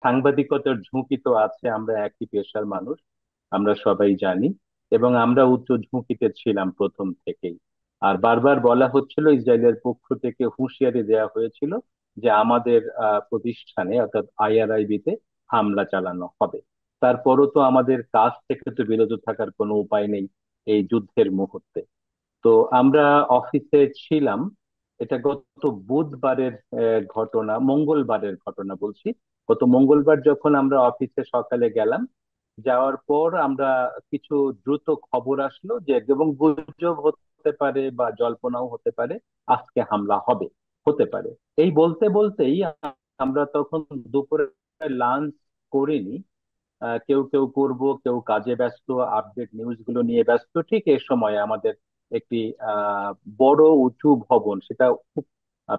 সাংবাদিকতার ঝুঁকি তো আছে, আমরা একই পেশার মানুষ, আমরা সবাই জানি। এবং আমরা উচ্চ ঝুঁকিতে ছিলাম প্রথম থেকেই। আর বারবার বলা হচ্ছিল, ইসরায়েলের পক্ষ থেকে হুঁশিয়ারি দেওয়া হয়েছিল যে আমাদের প্রতিষ্ঠানে অর্থাৎ আইআরআইবি তে হামলা চালানো হবে। তারপরও তো আমাদের কাজ থেকে তো বিরত থাকার কোনো উপায় নেই এই যুদ্ধের মুহূর্তে। তো আমরা অফিসে ছিলাম। এটা গত বুধবারের ঘটনা, মঙ্গলবারের ঘটনা বলছি। গত মঙ্গলবার যখন আমরা অফিসে সকালে গেলাম, যাওয়ার পর আমরা কিছু দ্রুত খবর আসলো যে, এবং গুজব হতে পারে বা জল্পনাও হতে পারে, আজকে হামলা হবে, হতে পারে। এই বলতে বলতেই আমরা তখন দুপুরে লাঞ্চ করিনি। কেউ কেউ করব, কেউ কাজে ব্যস্ত, আপডেট নিউজ গুলো নিয়ে ব্যস্ত। ঠিক এ সময় আমাদের একটি আহ বড় উঁচু ভবন, সেটা খুব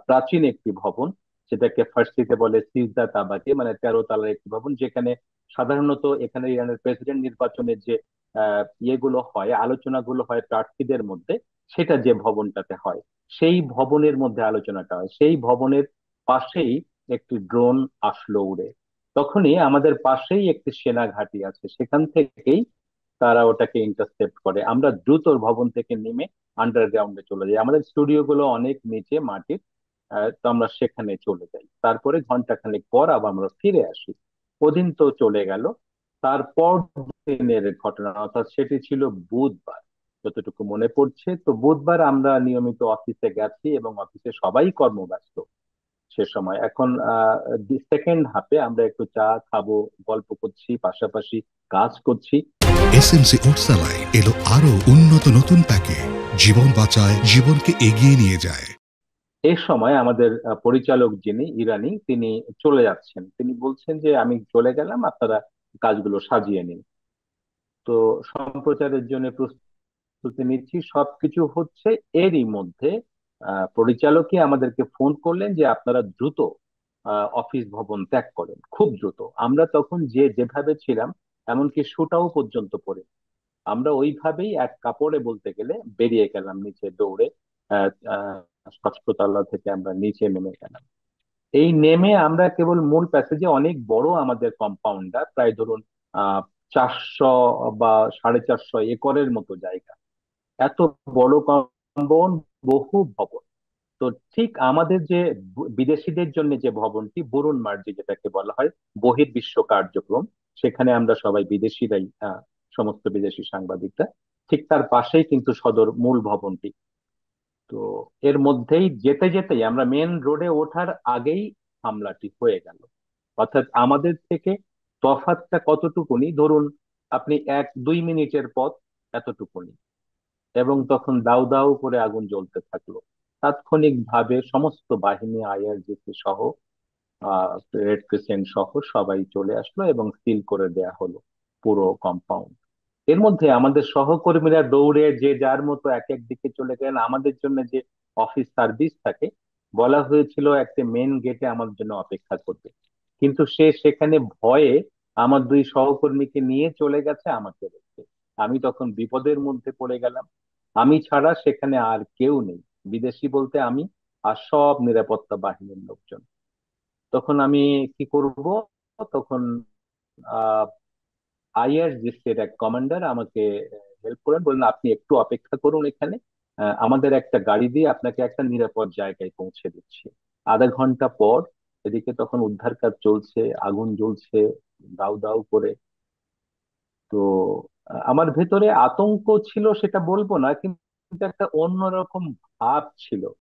প্রাচীন একটি ভবন, সেটাকে ফার্সিতে বলে সিজদা তাবাকে, মানে 13 তলার একটি ভবন, যেখানে সাধারণত এখানে ইরানের প্রেসিডেন্ট নির্বাচনের যে ইয়েগুলো হয়, আলোচনাগুলো হয় প্রার্থীদের মধ্যে, সেটা যে ভবনটাতে হয়, সেই ভবনের মধ্যে আলোচনাটা হয়। সেই ভবনের পাশেই একটি ড্রোন আসলো উড়ে। তখনই আমাদের পাশেই একটি সেনা ঘাঁটি আছে, সেখান থেকেই তারা ওটাকে ইন্টারসেপ্ট করে। আমরা দ্রুত ভবন থেকে নেমে আন্ডারগ্রাউন্ডে চলে যাই, আমাদের স্টুডিও গুলো অনেক নিচে মাটির। তো আমরা সেখানে চলে যাই, তারপরে ঘন্টাখানেক পর আবার আমরা ফিরে আসি। ওদিন তো চলে গেল। তারপর দিনের ঘটনা, অর্থাৎ সেটি ছিল বুধবার, যতটুকু মনে পড়ছে। তো বুধবার আমরা নিয়মিত অফিসে গেছি এবং অফিসে সবাই কর্মব্যস্ত সে সময়। এখন সেকেন্ড হাফে আমরা একটু চা খাবো, গল্প করছি, পাশাপাশি কাজ করছি। এসএমসি ওটসালাই এলো আরো উন্নত নতুন প্যাকে, জীবন বাঁচায়, জীবনকে এগিয়ে নিয়ে যায়। এই সময় আমাদের পরিচালক যিনি ইরানি, তিনি চলে যাচ্ছেন। তিনি বলছেন যে আমি চলে গেলাম, আপনারা কাজগুলো সাজিয়ে নিন। তো সম্প্রচারের জন্য প্রস্তুতি নিচ্ছি, সবকিছু হচ্ছে। এরই মধ্যে পরিচালকই আমাদেরকে ফোন করলেন যে আপনারা দ্রুত অফিস ভবন ত্যাগ করেন, খুব দ্রুত। আমরা তখন যে যেভাবে ছিলাম, এমনকি শুটাও পর্যন্ত পরে আমরা ওইভাবেই এক কাপড়ে বলতে গেলে বেরিয়ে গেলাম নিচে দৌড়ে। আহ আহ, ষষ্ঠতলা থেকে আমরা নিচে নেমে গেলাম। এই নেমে আমরা কেবল মূল প্যাসেজে, অনেক বড় আমাদের কম্পাউন্ডটা, প্রায় ধরুন 400 বা 450 একরের মতো জায়গা, এত বড় কম্পাউন্ড, বহু ভবন। তো ঠিক আমাদের যে বিদেশিদের জন্য যে ভবনটি, বরুণ মার্জি যেটাকে বলা হয়, বহির্বিশ্ব কার্যক্রম, সেখানে আমরা সবাই বিদেশিরাই, সমস্ত বিদেশি সাংবাদিকরা, ঠিক তার পাশেই কিন্তু সদর মূল ভবনটি। তো এর মধ্যেই যেতে যেতেই আমরা মেন রোডে ওঠার আগেই হামলাটি হয়ে গেল। অর্থাৎ আমাদের থেকে তফাৎটা কতটুকুনি, ধরুন আপনি 1-2 মিনিটের পথ, এতটুকুনি। এবং তখন দাউ দাউ করে আগুন জ্বলতে থাকলো। তাৎক্ষণিকভাবে সমস্ত বাহিনী, আইআরজিসি সহ, রেড ক্রিসেন্ট সহ সবাই চলে আসলো এবং সিল করে দেয়া হলো পুরো কম্পাউন্ড। এর মধ্যে আমাদের সহকর্মীরা দৌড়ে যে যার মতো এক এক দিকে চলে গেলেন। আমাদের জন্য যে অফিস সার্ভিস থাকে, বলা হয়েছিল একটা মেন গেটে আমার জন্য অপেক্ষা করবে, কিন্তু সে সেখানে ভয়ে আমার দুই সহকর্মীকে নিয়ে চলে গেছে আমাকে রেখে। আমি তখন বিপদের মধ্যে পড়ে গেলাম। আমি ছাড়া সেখানে আর কেউ নেই, বিদেশি বলতে আমি আর সব নিরাপত্তা বাহিনীর লোকজন। তখন আমি কি করব? তখন আইআরজিসির এক কমান্ডার আমাকে হেল্প করেন, বললেন আপনি একটু অপেক্ষা করুন এখানে, আমাদের একটা গাড়ি দিয়ে আপনাকে একটা নিরাপদ জায়গায় পৌঁছে দিচ্ছি। আধা ঘন্টা পর এদিকে তখন উদ্ধার কাজ চলছে, আগুন জ্বলছে দাউ দাউ করে। তো আমার ভেতরে আতঙ্ক ছিল, সেটা বলবো না, কিন্তু একটা অন্যরকম ভাব ছিল।